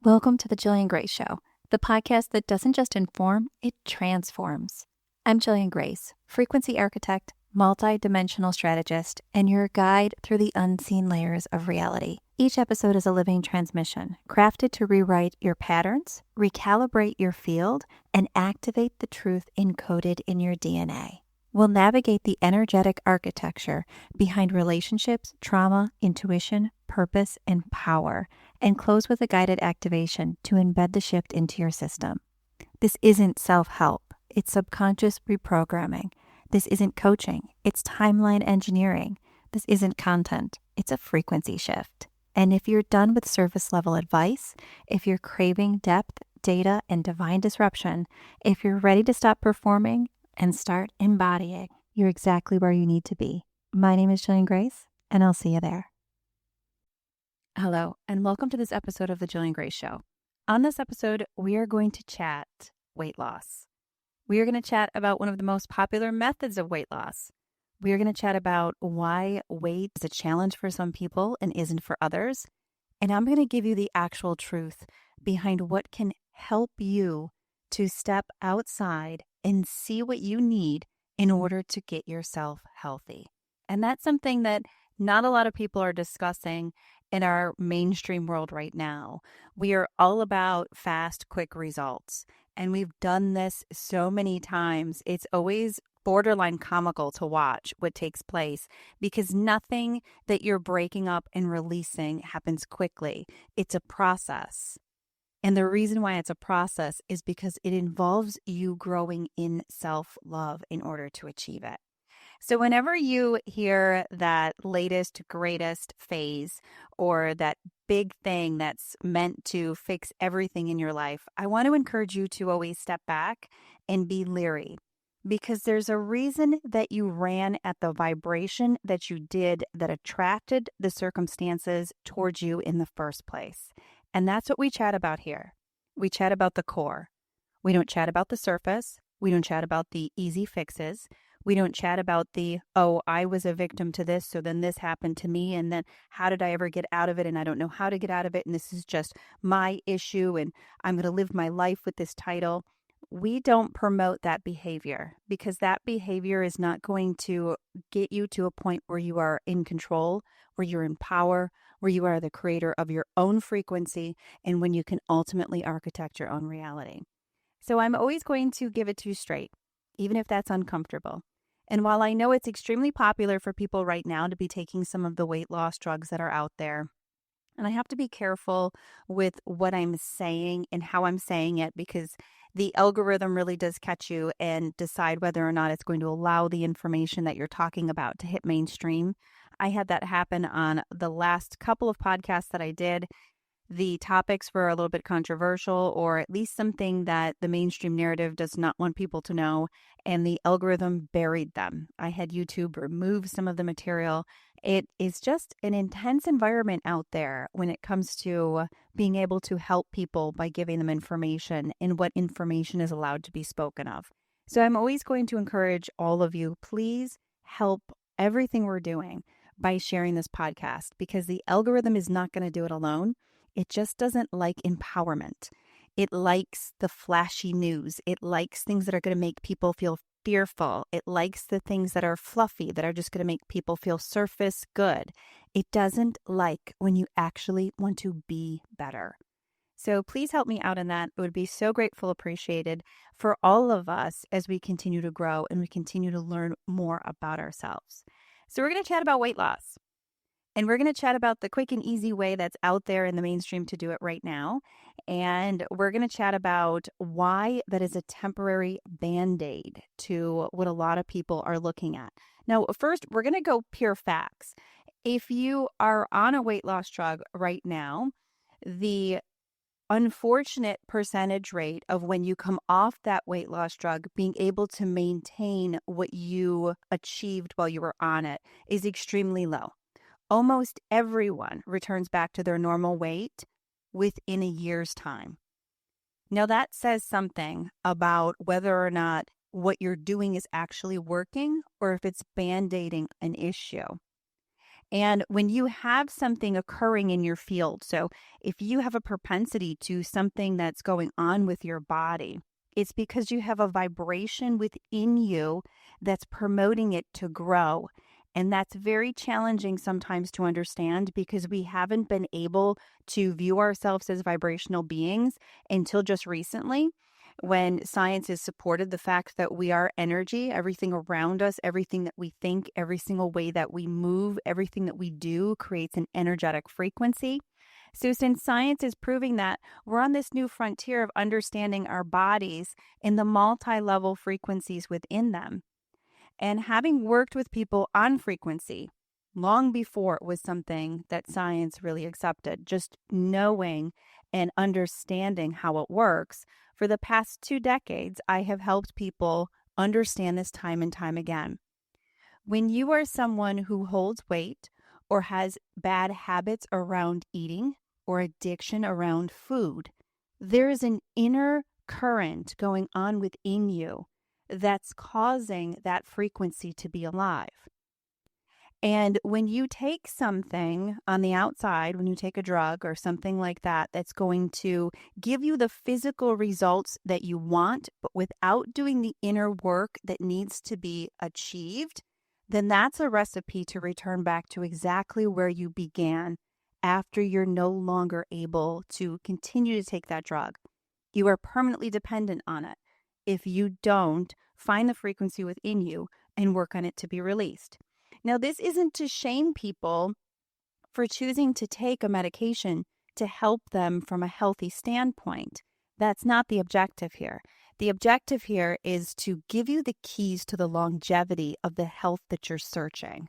Welcome to the Jillian Grace Show, the podcast that doesn't just inform, it transforms. I'm Jillian Grace, frequency architect, multi-dimensional strategist, and your guide through the unseen layers of reality. Each episode is a living transmission, crafted to rewrite your patterns, recalibrate your field, and activate the truth encoded in your DNA. We'll navigate the energetic architecture behind relationships, trauma, intuition, purpose, and power, and close with a guided activation to embed the shift into your system. This isn't self-help, it's subconscious reprogramming. This isn't coaching, it's timeline engineering. This isn't content, it's a frequency shift. And if you're done with surface level advice, if you're craving depth, data, and divine disruption, if you're ready to stop performing and start embodying, you're exactly where you need to be. My name is Jillian Grace, and I'll see you there. Hello, and welcome to this episode of the Jillian Grace Show. On this episode, we are going to chat weight loss. We are going to chat about one of the most popular methods of weight loss. We are going to chat about why weight is a challenge for some people and isn't for others. And I'm going to give you the actual truth behind what can help you to step outside and see what you need in order to get yourself healthy. And that's something that not a lot of people are discussing in our mainstream world right now. We are all about fast, quick results. And we've done this so many times. It's always borderline comical to watch what takes place because nothing that you're breaking up and releasing happens quickly. It's a process. And the reason why it's a process is because it involves you growing in self-love in order to achieve it. So whenever you hear that latest, greatest phase or that big thing that's meant to fix everything in your life, I want to encourage you to always step back and be leery because there's a reason that you ran at the vibration that you did that attracted the circumstances towards you in the first place. And that's what we chat about here. We chat about the core. We don't chat about the surface. We don't chat about the easy fixes. We don't chat about I was a victim to this, so then this happened to me, and then how did I ever get out of it, and I don't know how to get out of it, and this is just my issue, and I'm going to live my life with this title. We don't promote that behavior because that behavior is not going to get you to a point where you are in control, where you're in power, where you are the creator of your own frequency, and when you can ultimately architect your own reality. So I'm always going to give it to you straight, even if that's uncomfortable. And while I know it's extremely popular for people right now to be taking some of the weight loss drugs that are out there, and I have to be careful with what I'm saying and how I'm saying it because the algorithm really does catch you and decide whether or not it's going to allow the information that you're talking about to hit mainstream. I had that happen on the last couple of podcasts that I did. The topics were a little bit controversial or at least something that the mainstream narrative does not want people to know, and the algorithm buried them. I had YouTube remove some of the material. It is just an intense environment out there when it comes to being able to help people by giving them information and what information is allowed to be spoken of. So I'm always going to encourage all of you, please help everything we're doing by sharing this podcast because the algorithm is not going to do it alone. It just doesn't like empowerment. It likes the flashy news. It likes things that are going to make people feel fearful. It likes the things that are fluffy, that are just going to make people feel surface good. It doesn't like when you actually want to be better. So please help me out in that. It would be so grateful, appreciated for all of us as we continue to grow and we continue to learn more about ourselves. So we're going to chat about weight loss. And we're going to chat about the quick and easy way that's out there in the mainstream to do it right now. And we're going to chat about why that is a temporary Band-Aid to what a lot of people are looking at. Now, first, we're going to go pure facts. If you are on a weight loss drug right now, the unfortunate percentage rate of when you come off that weight loss drug, being able to maintain what you achieved while you were on it is extremely low. Almost everyone returns back to their normal weight within a year's time. Now that says something about whether or not what you're doing is actually working or if it's band-aiding an issue. And when you have something occurring in your field, so if you have a propensity to something that's going on with your body, it's because you have a vibration within you that's promoting it to grow. And that's very challenging sometimes to understand because we haven't been able to view ourselves as vibrational beings until just recently, when science has supported the fact that we are energy, everything around us, everything that we think, every single way that we move, everything that we do creates an energetic frequency. So, since science is proving that, we're on this new frontier of understanding our bodies and the multi level frequencies within them. And having worked with people on frequency long before it was something that science really accepted, just knowing and understanding how it works, for the past 2 decades, I have helped people understand this time and time again. When you are someone who holds weight or has bad habits around eating or addiction around food, there is an inner current going on within you that's causing that frequency to be alive. And when you take something on the outside, when you take a drug or something like that, that's going to give you the physical results that you want, but without doing the inner work that needs to be achieved, then that's a recipe to return back to exactly where you began after you're no longer able to continue to take that drug. You are permanently dependent on it if you don't find the frequency within you and work on it to be released. Now, this isn't to shame people for choosing to take a medication to help them from a healthy standpoint. That's not the objective here. The objective here is to give you the keys to the longevity of the health that you're searching.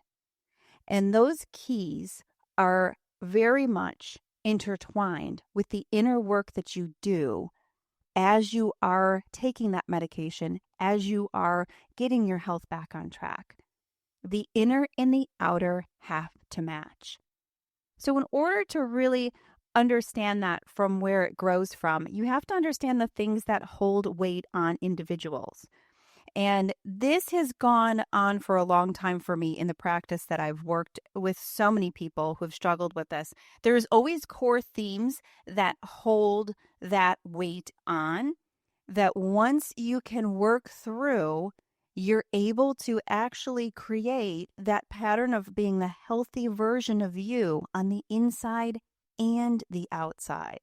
And those keys are very much intertwined with the inner work that you do as you are taking that medication, as you are getting your health back on track. The inner and the outer have to match. So, in order to really understand that from where it grows from, you have to understand the things that hold weight on individuals. And this has gone on for a long time for me in the practice that I've worked with so many people who have struggled with this. There's always core themes that hold that weight on, that once you can work through, you're able to actually create that pattern of being the healthy version of you on the inside and the outside.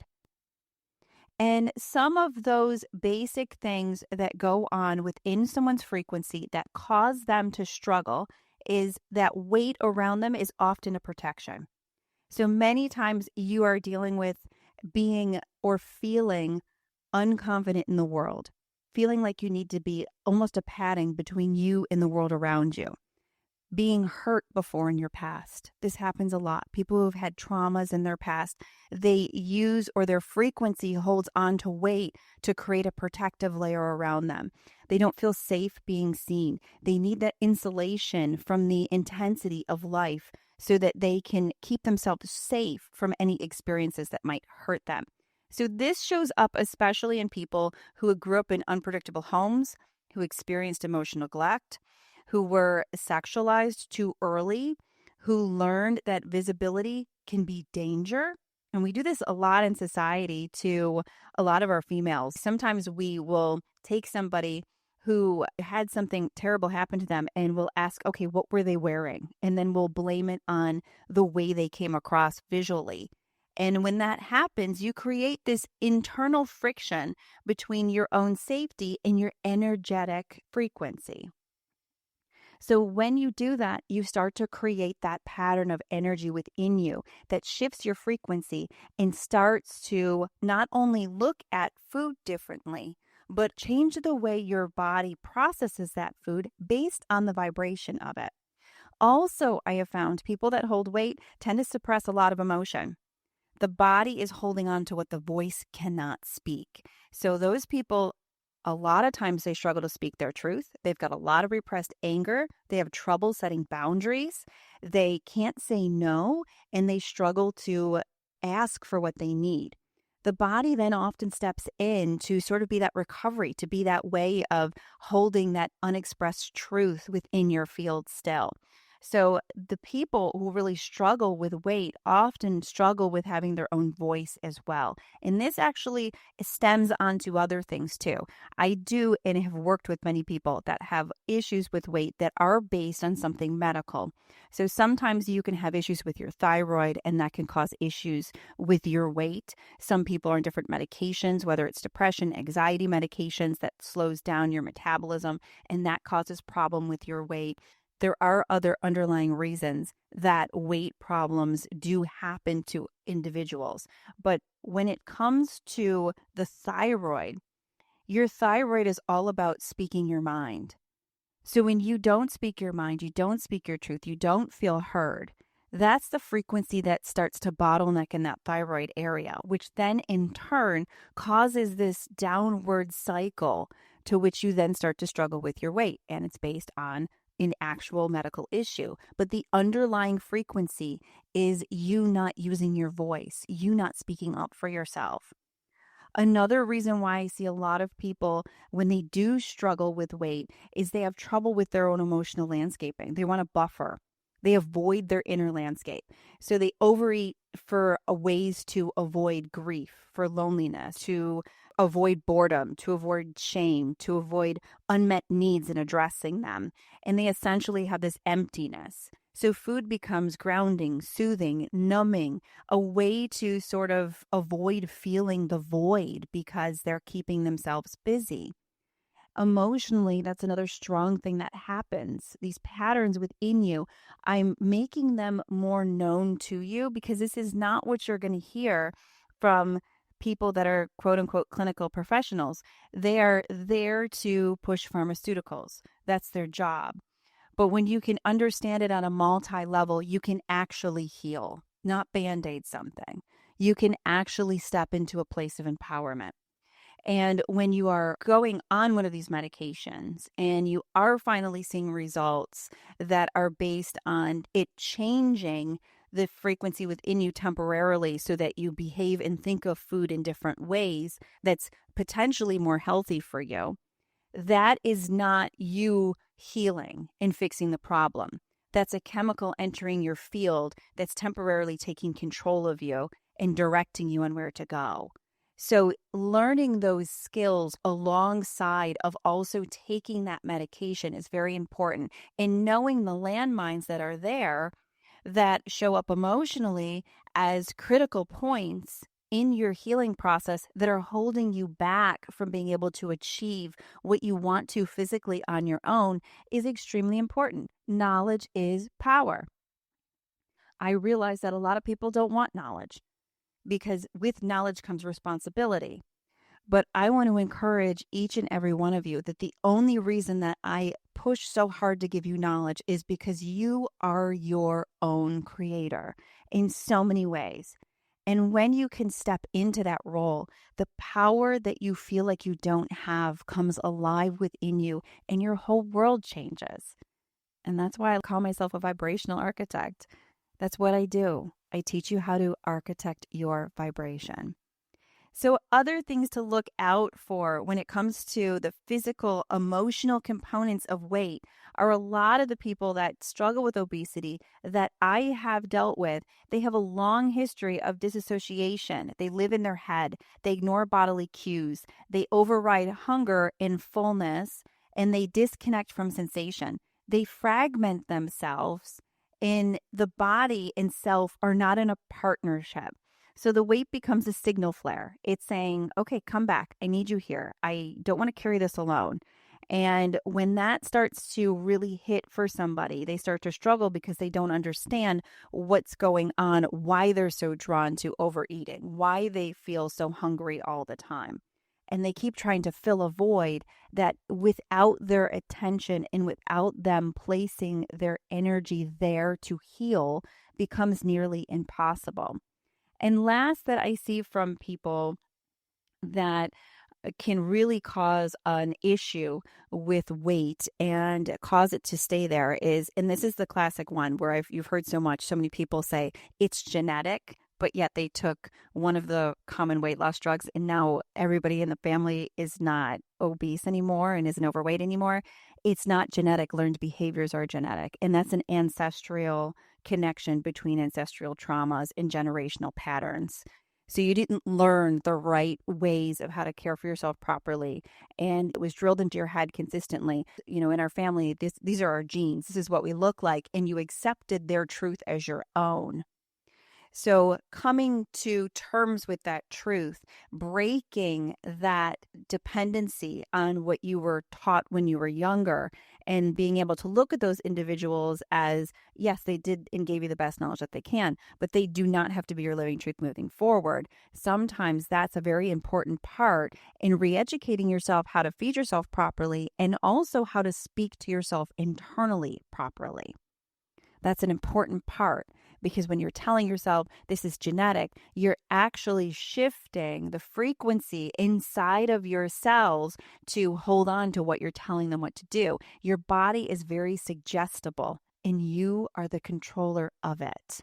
And some of those basic things that go on within someone's frequency that cause them to struggle is that weight around them is often a protection. So many times you are dealing with being or feeling unconfident in the world, feeling like you need to be almost a padding between you and the world around you. Being hurt before in your past. This happens a lot. People who've had traumas in their past, they use or their frequency holds on to weight to create a protective layer around them. They don't feel safe being seen. They need that insulation from the intensity of life so that they can keep themselves safe from any experiences that might hurt them. So this shows up especially in people who grew up in unpredictable homes, who experienced emotional neglect, who were sexualized too early, who learned that visibility can be danger. And we do this a lot in society to a lot of our females. Sometimes we will take somebody who had something terrible happen to them and we'll ask, okay, what were they wearing? And then we'll blame it on the way they came across visually. And when that happens, you create this internal friction between your own safety and your energetic frequency. So when you do that, you start to create that pattern of energy within you that shifts your frequency and starts to not only look at food differently, but change the way your body processes that food based on the vibration of it. Also, I have found people that hold weight tend to suppress a lot of emotion. The body is holding on to what the voice cannot speak. So those people, a lot of times they struggle to speak their truth. They've got a lot of repressed anger. They have trouble setting boundaries. They can't say no, and they struggle to ask for what they need. The body then often steps in to sort of be that recovery, to be that way of holding that unexpressed truth within your field still. So the people who really struggle with weight often struggle with having their own voice as well. And this actually stems onto other things too. I do and have worked with many people that have issues with weight that are based on something medical. So sometimes you can have issues with your thyroid, and that can cause issues with your weight. Some people are on different medications, whether it's depression, anxiety medications that slows down your metabolism, and that causes problem with your weight. There are other underlying reasons that weight problems do happen to individuals. But when it comes to the thyroid, your thyroid is all about speaking your mind. So when you don't speak your mind, you don't speak your truth, you don't feel heard, that's the frequency that starts to bottleneck in that thyroid area, which then in turn causes this downward cycle to which you then start to struggle with your weight. And it's based on an actual medical issue. But the underlying frequency is you not using your voice, you not speaking up for yourself. Another reason why I see a lot of people when they do struggle with weight is they have trouble with their own emotional landscaping. They want to buffer. They avoid their inner landscape. So they overeat for ways to avoid grief, for loneliness, to avoid boredom, to avoid shame, to avoid unmet needs and addressing them. And they essentially have this emptiness. So food becomes grounding, soothing, numbing, a way to sort of avoid feeling the void because they're keeping themselves busy. Emotionally, that's another strong thing that happens. These patterns within you, I'm making them more known to you because this is not what you're going to hear from people that are quote unquote clinical professionals. They are there to push pharmaceuticals. That's their job. But when you can understand it on a multi-level, you can actually heal, not band-aid something. You can actually step into a place of empowerment. And when you are going on one of these medications and you are finally seeing results that are based on it changing the frequency within you temporarily so that you behave and think of food in different ways that's potentially more healthy for you, that is not you healing and fixing the problem. That's a chemical entering your field that's temporarily taking control of you and directing you on where to go. So learning those skills alongside of also taking that medication is very important. And knowing the landmines that are there that show up emotionally as critical points in your healing process that are holding you back from being able to achieve what you want to physically on your own is extremely important. Knowledge is power. I realize that a lot of people don't want knowledge because with knowledge comes responsibility. But I want to encourage each and every one of you that the only reason that I push so hard to give you knowledge is because you are your own creator in so many ways. And when you can step into that role, the power that you feel like you don't have comes alive within you and your whole world changes. And that's why I call myself a vibrational architect. That's what I do. I teach you how to architect your vibration. So other things to look out for when it comes to the physical, emotional components of weight are a lot of the people that struggle with obesity that I have dealt with. They have a long history of disassociation. They live in their head. They ignore bodily cues. They override hunger and fullness, and they disconnect from sensation. They fragment themselves, and the body and self are not in a partnership. So the weight becomes a signal flare. It's saying, okay, come back. I need you here. I don't want to carry this alone. And when that starts to really hit for somebody, they start to struggle because they don't understand what's going on, why they're so drawn to overeating, why they feel so hungry all the time. And they keep trying to fill a void that without their attention and without them placing their energy there to heal becomes nearly impossible. And last that I see from people that can really cause an issue with weight and cause it to stay there is, and this is the classic one where you've heard so many people say it's genetic, but yet they took one of the common weight loss drugs and now everybody in the family is not obese anymore and isn't overweight anymore. It's not genetic. Learned behaviors are genetic. And that's an ancestral connection between ancestral traumas and generational patterns. So you didn't learn the right ways of how to care for yourself properly. And it was drilled into your head consistently. In our family, these are our genes. This is what we look like. And you accepted their truth as your own. So coming to terms with that truth, breaking that dependency on what you were taught when you were younger, and being able to look at those individuals as, yes, they did and gave you the best knowledge that they can, but they do not have to be your living truth moving forward. Sometimes that's a very important part in re-educating yourself how to feed yourself properly and also how to speak to yourself internally properly. That's an important part, because when you're telling yourself this is genetic, you're actually shifting the frequency inside of your cells to hold on to what you're telling them what to do. Your body is very suggestible, and you are the controller of it.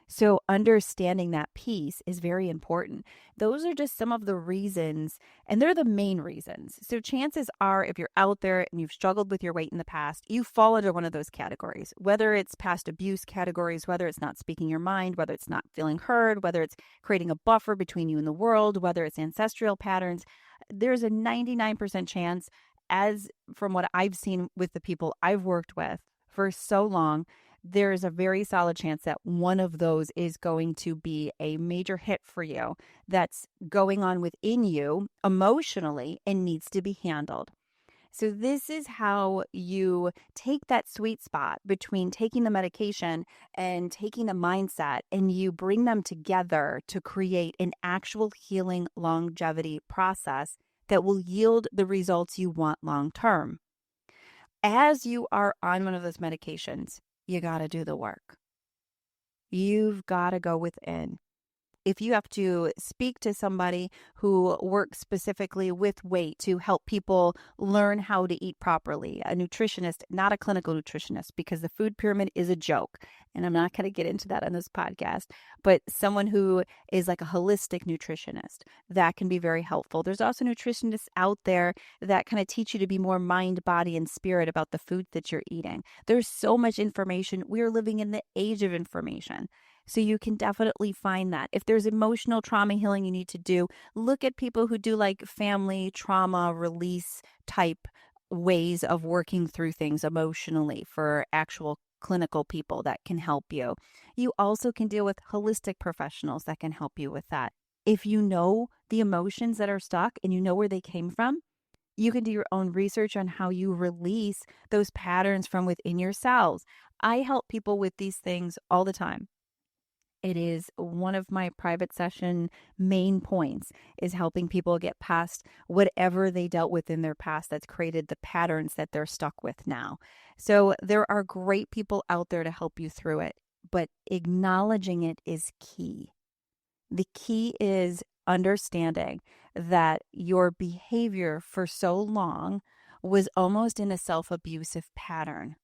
So understanding that piece is very important. Those are just some of the reasons, and they're the main reasons. So chances are, if you're out there and you've struggled with your weight in the past, you fall under one of those categories, whether it's past abuse categories, whether it's not speaking your mind, whether it's not feeling heard, whether it's creating a buffer between you and the world, whether it's ancestral patterns. There's a 99% chance, as from what I've seen with the people I've worked with for so long, there is a very solid chance that one of those is going to be a major hit for you that's going on within you emotionally and needs to be handled. So this is how you take that sweet spot between taking the medication and taking the mindset, and you bring them together to create an actual healing longevity process that will yield the results you want long term. As you are on one of those medications, you got to do the work. You've got to go within. If you have to speak to somebody who works specifically with weight to help people learn how to eat properly, a nutritionist, not a clinical nutritionist, because the food pyramid is a joke. And I'm not going to get into that on this podcast, but someone who is like a holistic nutritionist, that can be very helpful. There's also nutritionists out there that kind of teach you to be more mind, body, and spirit about the food that you're eating. There's so much information. We're living in the age of information. So you can definitely find that. If there's emotional trauma healing you need to do, look at people who do like family trauma release type ways of working through things emotionally for actual clinical people that can help you. You also can deal with holistic professionals that can help you with that. If you know the emotions that are stuck and you know where they came from, you can do your own research on how you release those patterns from within yourselves. I help people with these things all the time. It is one of my private session main points, is helping people get past whatever they dealt with in their past that's created the patterns that they're stuck with now. So there are great people out there to help you through it, but acknowledging it is key. The key is understanding that your behavior for so long was almost in a self-abusive pattern.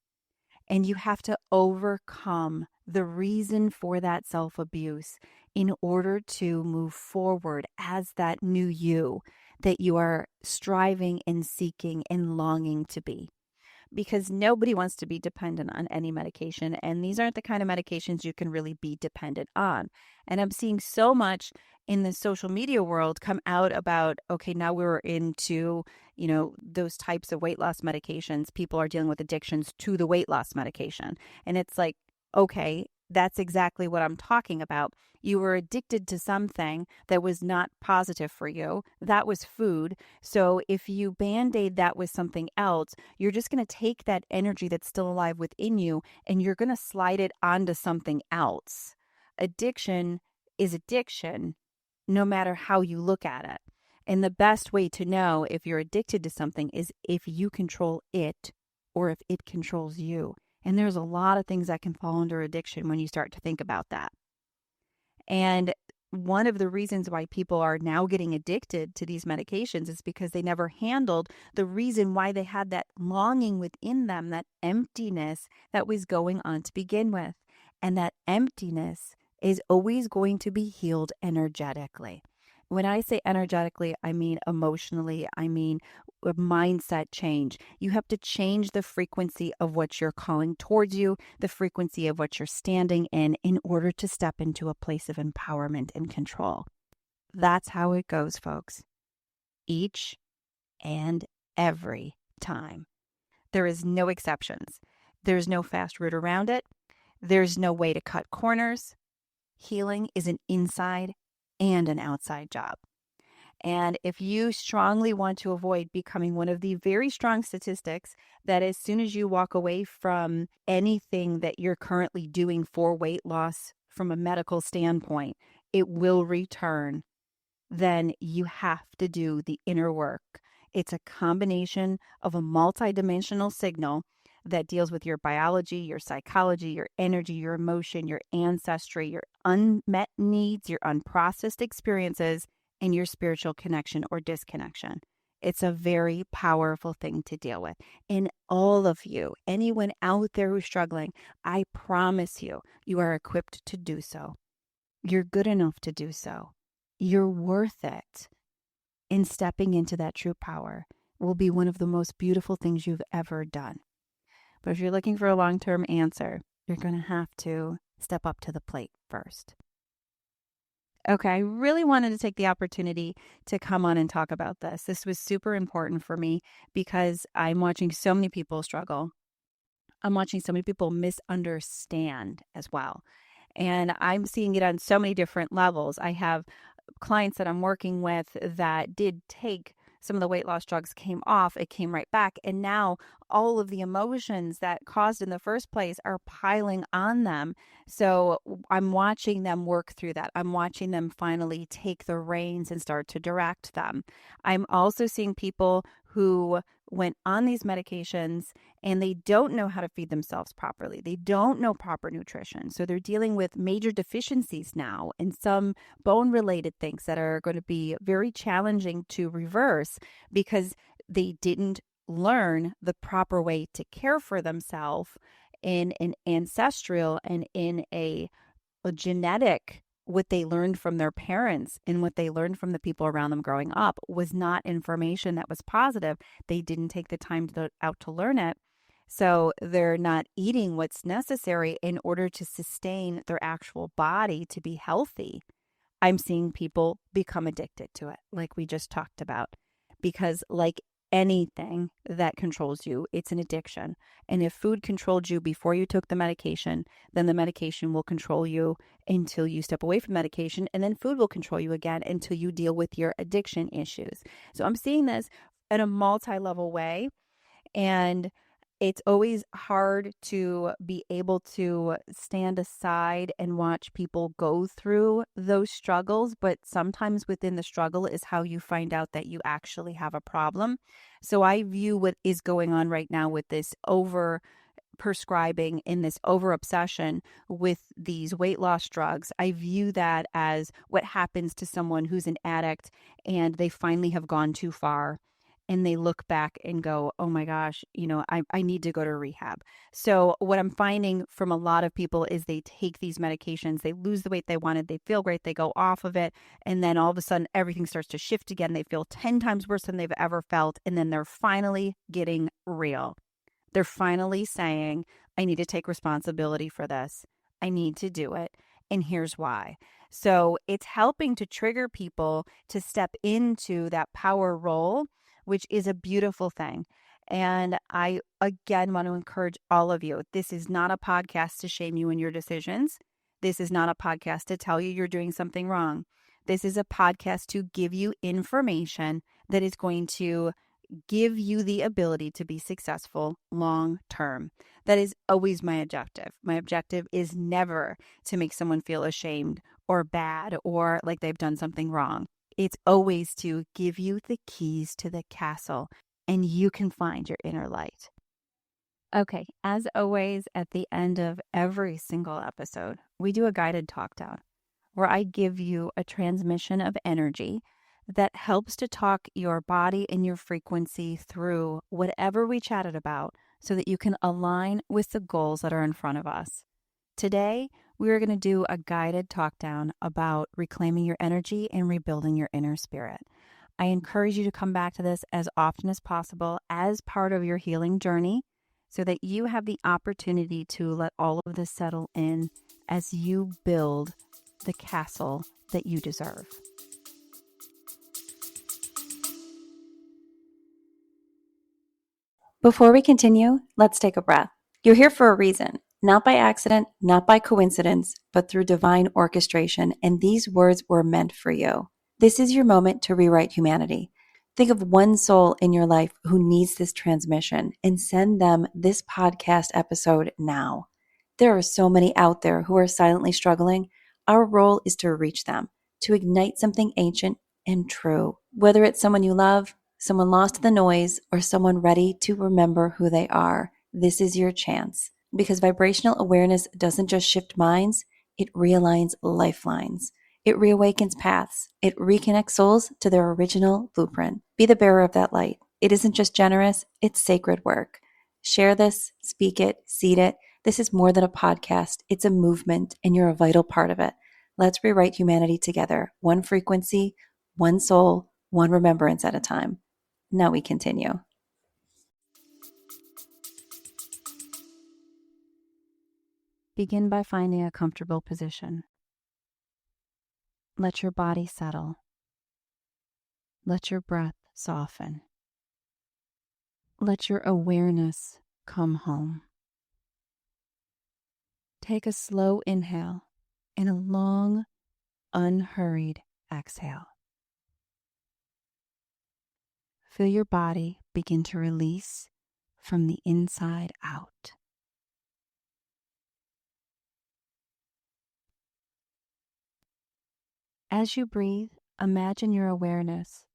And you have to overcome the reason for that self-abuse in order to move forward as that new you that you are striving and seeking and longing to be. Because nobody wants to be dependent on any medication. And these aren't the kind of medications you can really be dependent on. And I'm seeing so much in the social media world come out about, okay, now we're into, those types of weight loss medications. People are dealing with addictions to the weight loss medication. And it's like, okay, that's exactly what I'm talking about. You were addicted to something that was not positive for you. That was food. So if you band-aid that with something else, you're just going to take that energy that's still alive within you and you're going to slide it onto something else. Addiction is addiction, no matter how you look at it. And the best way to know if you're addicted to something is if you control it or if it controls you. And there's a lot of things that can fall under addiction when you start to think about that. And one of the reasons why people are now getting addicted to these medications is because they never handled the reason why they had that longing within them, that emptiness that was going on to begin with. And that emptiness is always going to be healed energetically. When I say energetically, I mean emotionally, I mean a mindset change. You have to change the frequency of what you're calling towards you, the frequency of what you're standing in order to step into a place of empowerment and control. That's how it goes, folks. Each and every time. There is no exceptions. There's no fast route around it. There's no way to cut corners. Healing is an inside and an outside job. And if you strongly want to avoid becoming one of the very strong statistics that as soon as you walk away from anything that you're currently doing for weight loss from a medical standpoint, it will return, then you have to do the inner work. It's a combination of a multidimensional signal that deals with your biology, your psychology, your energy, your emotion, your ancestry, your unmet needs, your unprocessed experiences, and your spiritual connection or disconnection. It's a very powerful thing to deal with. And all of you, anyone out there who's struggling, I promise you, you are equipped to do so. You're good enough to do so. You're worth it. And stepping into that true power will be one of the most beautiful things you've ever done. But if you're looking for a long-term answer, you're going to have to step up to the plate first. Okay, I really wanted to take the opportunity to come on and talk about this. This was super important for me because I'm watching so many people struggle. I'm watching so many people misunderstand as well. And I'm seeing it on so many different levels. I have clients that I'm working with that did take some of the weight loss drugs, came off, it came right back. And now all of the emotions that caused in the first place are piling on them. So I'm watching them work through that. I'm watching them finally take the reins and start to direct them. I'm also seeing people who went on these medications and they don't know how to feed themselves properly. They don't know proper nutrition. So they're dealing with major deficiencies now and some bone-related things that are going to be very challenging to reverse because they didn't learn the proper way to care for themselves in an ancestral and in a genetic. What they learned from their parents and what they learned from the people around them growing up was not information that was positive. They didn't take the time out to learn it. So they're not eating what's necessary in order to sustain their actual body to be healthy. I'm seeing people become addicted to it, like we just talked about, because like anything that controls you, it's an addiction. And if food controlled you before you took the medication, then the medication will control you until you step away from medication, and then food will control you again until you deal with your addiction issues. So I'm seeing this in a multi-level way, and it's always hard to be able to stand aside and watch people go through those struggles. But sometimes within the struggle is how you find out that you actually have a problem. So I view what is going on right now with this over prescribing and this over obsession with these weight loss drugs. I view that as what happens to someone who's an addict and they finally have gone too far. And they look back and go, oh my gosh, I need to go to rehab. So what I'm finding from a lot of people is they take these medications, they lose the weight they wanted, they feel great, they go off of it. And then all of a sudden, everything starts to shift again. They feel 10 times worse than they've ever felt. And then they're finally getting real. They're finally saying, I need to take responsibility for this. I need to do it. And here's why. So it's helping to trigger people to step into that power role, which is a beautiful thing. And I, again, want to encourage all of you. This is not a podcast to shame you in your decisions. This is not a podcast to tell you you're doing something wrong. This is a podcast to give you information that is going to give you the ability to be successful long term. That is always my objective. My objective is never to make someone feel ashamed or bad or like they've done something wrong. It's always to give you the keys to the castle and you can find your inner light. Okay, as always, at the end of every single episode, we do a guided talk down where I give you a transmission of energy that helps to talk your body and your frequency through whatever we chatted about so that you can align with the goals that are in front of us. Today, we are going to do a guided talk down about reclaiming your energy and rebuilding your inner spirit. I encourage you to come back to this as often as possible as part of your healing journey so that you have the opportunity to let all of this settle in as you build the castle that you deserve. Before we continue, let's take a breath. You're here for a reason, not by accident, not by coincidence, but through divine orchestration, and these words were meant for you. This is your moment to rewrite humanity. Think of one soul in your life who needs this transmission and send them this podcast episode now. There are so many out there who are silently struggling. Our role is to reach them, to ignite something ancient and true. Whether it's someone you love, someone lost in the noise, or someone ready to remember who they are, this is your chance. Because vibrational awareness doesn't just shift minds, it realigns lifelines. It reawakens paths. It reconnects souls to their original blueprint. Be the bearer of that light. It isn't just generous, it's sacred work. Share this, speak it, seed it. This is more than a podcast. It's a movement, and you're a vital part of it. Let's rewrite humanity together, one frequency, one soul, one remembrance at a time. Now we continue. Begin by finding a comfortable position. Let your body settle. Let your breath soften. Let your awareness come home. Take a slow inhale and a long, unhurried exhale. Feel your body begin to release from the inside out. As you breathe, imagine your awareness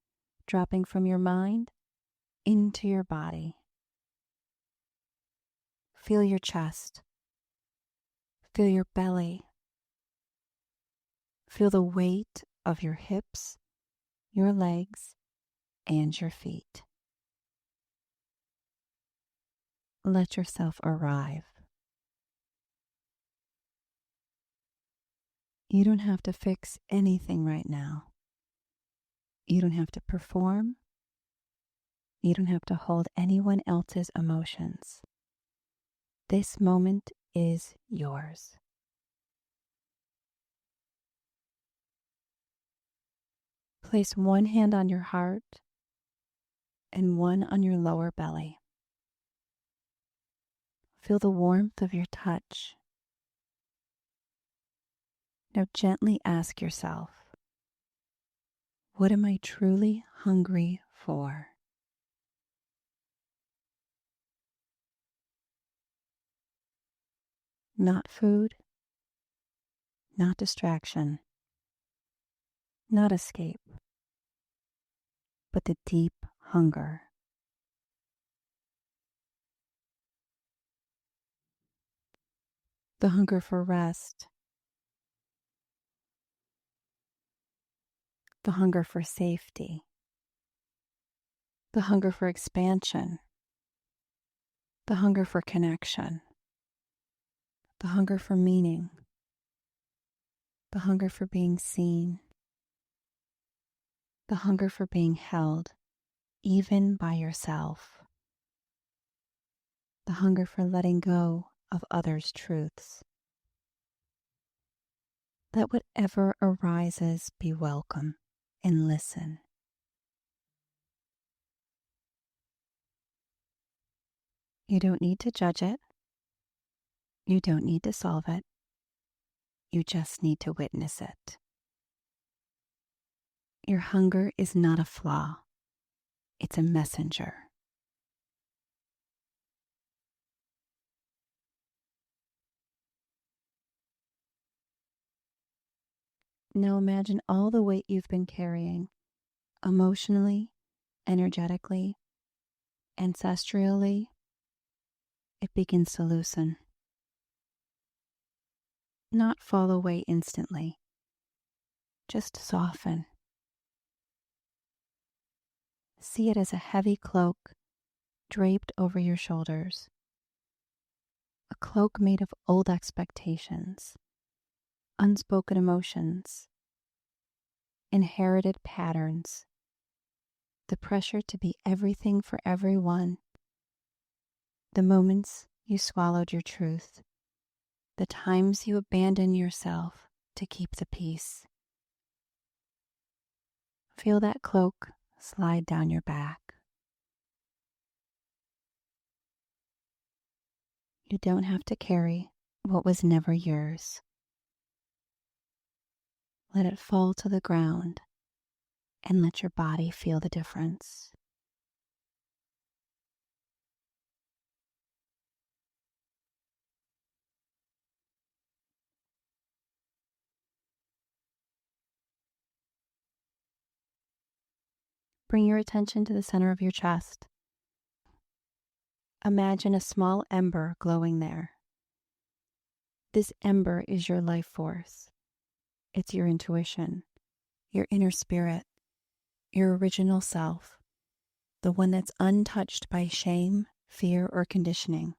dropping from your mind into your body. Feel your chest. Feel your belly. Feel the weight of your hips, your legs, and your feet. Let yourself arrive. You don't have to fix anything right now. You don't have to perform. You don't have to hold anyone else's emotions. This moment is yours. Place one hand on your heart and one on your lower belly. Feel the warmth of your touch. Now gently ask yourself, what am I truly hungry for? Not food, not distraction, not escape, but the deep hunger. The hunger for rest, the hunger for safety, the hunger for expansion, the hunger for connection, the hunger for meaning, the hunger for being seen, the hunger for being held, even by yourself, the hunger for letting go of others' truths. Let whatever arises be welcome and listen. You don't need to judge it. You don't need to solve it. You just need to witness it. Your hunger is not a flaw. It's a messenger. Now imagine all the weight you've been carrying, emotionally, energetically, ancestrally. It begins to loosen. Not fall away instantly. Just soften. See it as a heavy cloak draped over your shoulders. A cloak made of old expectations, unspoken emotions, inherited patterns, the pressure to be everything for everyone, the moments you swallowed your truth, the times you abandoned yourself to keep the peace. Feel that cloak slide down your back. You don't have to carry what was never yours. Let it fall to the ground and let your body feel the difference. Bring your attention to the center of your chest. Imagine a small ember glowing there. This ember is your life force. It's your intuition, your inner spirit, your original self, the one that's untouched by shame, fear, or conditioning.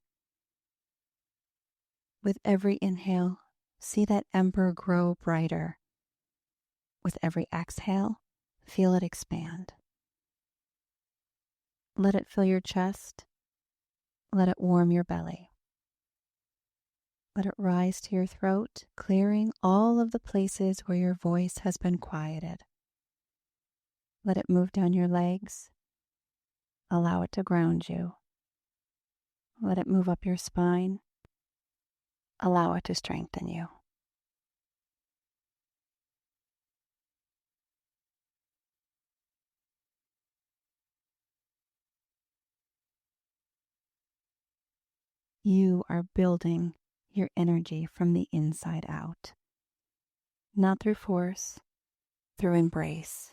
With every inhale, see that ember grow brighter. With every exhale, feel it expand. Let it fill your chest. Let it warm your belly. Let it rise to your throat, clearing all of the places where your voice has been quieted. Let it move down your legs. Allow it to ground you. Let it move up your spine. Allow it to strengthen you. You are building your energy from the inside out, not through force, through embrace.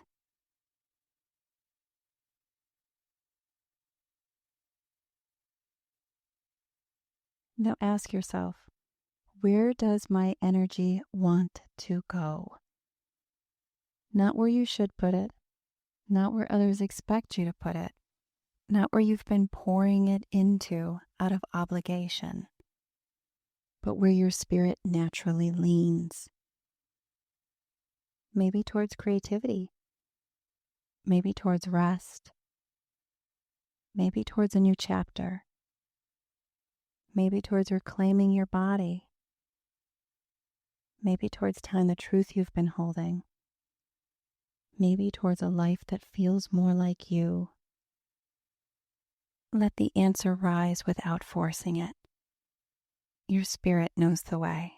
Now ask yourself, where does my energy want to go? Not where you should put it, not where others expect you to put it, not where you've been pouring it into out of obligation, but where your spirit naturally leans. Maybe towards creativity, maybe towards rest, maybe towards a new chapter, maybe towards reclaiming your body, maybe towards telling the truth you've been holding, maybe towards a life that feels more like you. Let the answer rise without forcing it. Your spirit knows the way.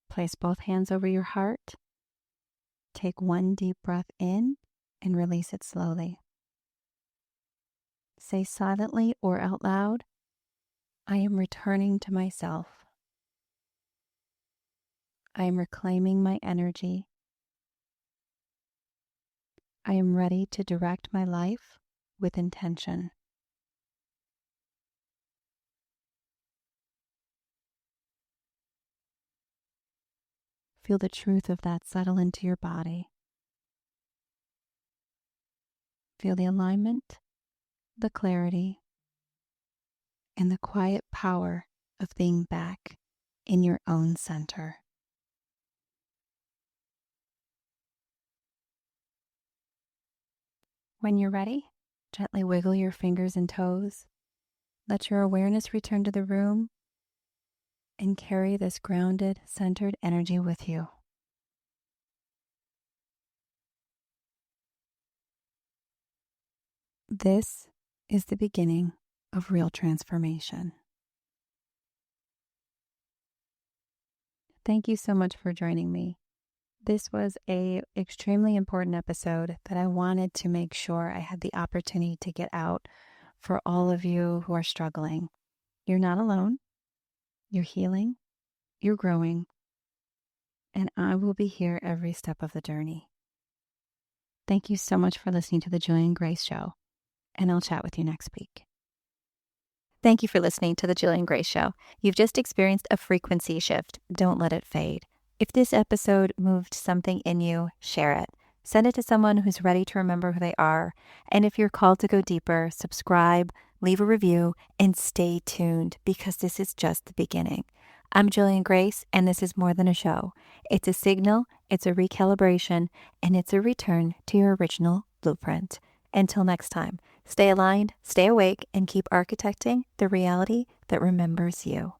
Place both hands over your heart. Take one deep breath in and release it slowly. Say silently or out loud, I am returning to myself. I am reclaiming my energy. I am ready to direct my life with intention. Feel the truth of that settle into your body. Feel the alignment, the clarity, and the quiet power of being back in your own center. When you're ready, gently wiggle your fingers and toes. Let your awareness return to the room and carry this grounded, centered energy with you. This is the beginning of real transformation. Thank you so much for joining me. This was an extremely important episode that I wanted to make sure I had the opportunity to get out for all of you who are struggling. You're not alone. You're healing. You're growing. And I will be here every step of the journey. Thank you so much for listening to the Jillian Grace Show, and I'll chat with you next week. Thank you for listening to the Jillian Grace Show. You've just experienced a frequency shift. Don't let it fade. If this episode moved something in you, share it. Send it to someone who's ready to remember who they are. And if you're called to go deeper, subscribe, leave a review, and stay tuned because this is just the beginning. I'm Jillian Grace, and this is more than a show. It's a signal, it's a recalibration, and it's a return to your original blueprint. Until next time, stay aligned, stay awake, and keep architecting the reality that remembers you.